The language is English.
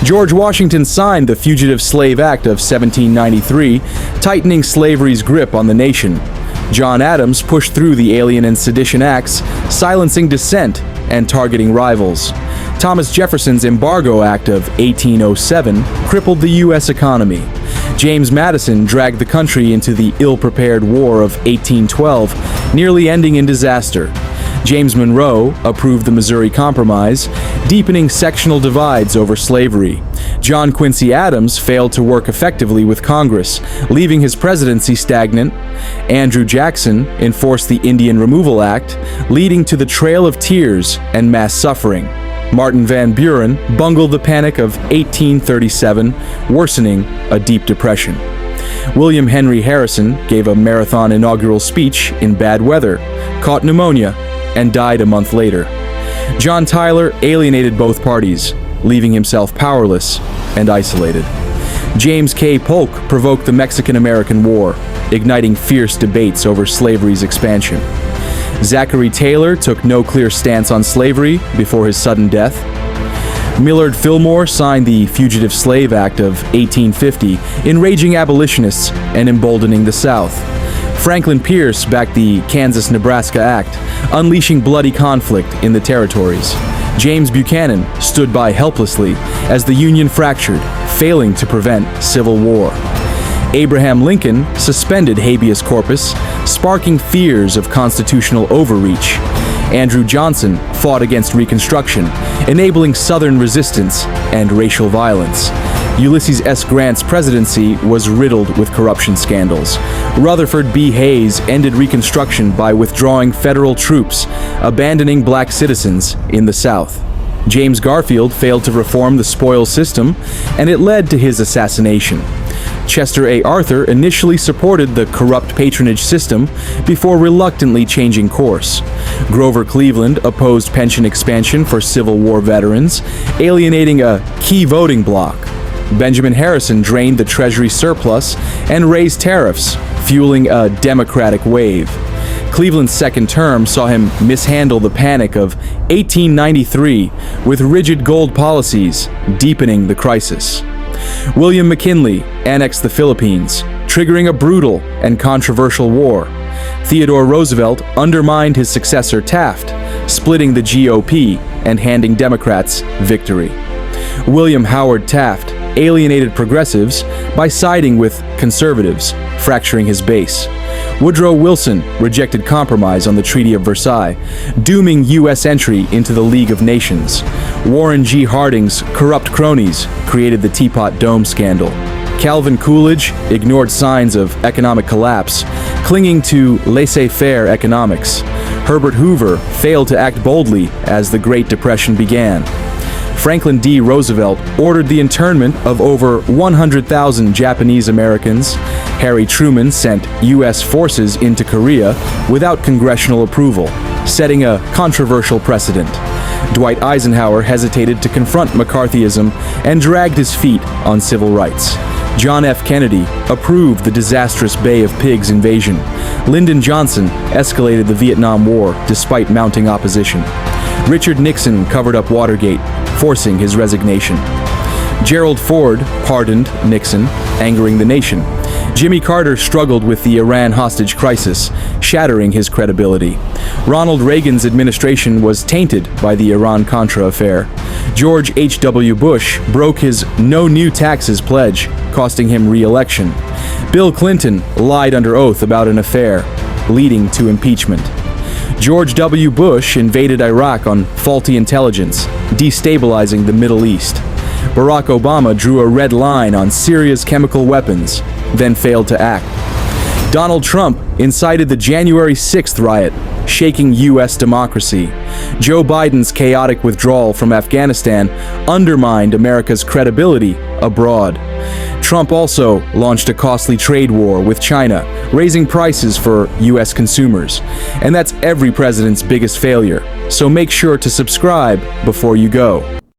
George Washington signed the Fugitive Slave Act of 1793, tightening slavery's grip on the nation. John Adams pushed through the Alien and Sedition Acts, silencing dissent and targeting rivals. Thomas Jefferson's Embargo Act of 1807 crippled the U.S. economy. James Madison dragged the country into the ill-prepared War of 1812, nearly ending in disaster. James Monroe approved the Missouri Compromise, deepening sectional divides over slavery. John Quincy Adams failed to work effectively with Congress, leaving his presidency stagnant. Andrew Jackson enforced the Indian Removal Act, leading to the Trail of Tears and mass suffering. Martin Van Buren bungled the Panic of 1837, worsening a deep depression. William Henry Harrison gave a marathon inaugural speech in bad weather, caught pneumonia, and died a month later. John Tyler alienated both parties, leaving himself powerless and isolated. James K. Polk provoked the Mexican-American War, igniting fierce debates over slavery's expansion. Zachary Taylor took no clear stance on slavery before his sudden death. Millard Fillmore signed the Fugitive Slave Act of 1850, enraging abolitionists and emboldening the South. Franklin Pierce backed the Kansas-Nebraska Act, unleashing bloody conflict in the territories. James Buchanan stood by helplessly as the Union fractured, failing to prevent civil war. Abraham Lincoln suspended habeas corpus, sparking fears of constitutional overreach. Andrew Johnson fought against Reconstruction, enabling Southern resistance and racial violence. Ulysses S. Grant's presidency was riddled with corruption scandals. Rutherford B. Hayes ended Reconstruction by withdrawing federal troops, abandoning black citizens in the South. James Garfield failed to reform the spoils system, and it led to his assassination. Chester A. Arthur initially supported the corrupt patronage system before reluctantly changing course. Grover Cleveland opposed pension expansion for Civil War veterans, alienating a key voting bloc. Benjamin Harrison drained the Treasury surplus and raised tariffs, fueling a Democratic wave. Cleveland's second term saw him mishandle the Panic of 1893 with rigid gold policies, deepening the crisis. William McKinley annexed the Philippines, triggering a brutal and controversial war. Theodore Roosevelt undermined his successor Taft, splitting the GOP and handing Democrats victory. William Howard Taft alienated progressives by siding with conservatives, fracturing his base. Woodrow Wilson rejected compromise on the Treaty of Versailles, dooming U.S. entry into the League of Nations. Warren G. Harding's corrupt cronies created the Teapot Dome scandal. Calvin Coolidge ignored signs of economic collapse, clinging to laissez-faire economics. Herbert Hoover failed to act boldly as the Great Depression began. Franklin D. Roosevelt ordered the internment of over 100,000 Japanese Americans. Harry Truman sent U.S. forces into Korea without congressional approval, setting a controversial precedent. Dwight Eisenhower hesitated to confront McCarthyism and dragged his feet on civil rights. John F. Kennedy approved the disastrous Bay of Pigs invasion. Lyndon Johnson escalated the Vietnam War despite mounting opposition. Richard Nixon covered up Watergate, forcing his resignation. Gerald Ford pardoned Nixon, angering the nation. Jimmy Carter struggled with the Iran hostage crisis, shattering his credibility. Ronald Reagan's administration was tainted by the Iran-Contra affair. George H.W. Bush broke his no new taxes pledge, costing him re-election. Bill Clinton lied under oath about an affair, leading to impeachment. George W. Bush invaded Iraq on faulty intelligence, destabilizing the Middle East. Barack Obama drew a red line on Syria's chemical weapons, then failed to act. Donald Trump incited the January 6th riot, shaking U.S. democracy. Joe Biden's chaotic withdrawal from Afghanistan undermined America's credibility abroad. Trump also launched a costly trade war with China, raising prices for U.S. consumers. And that's every president's biggest failure. So make sure to subscribe before you go.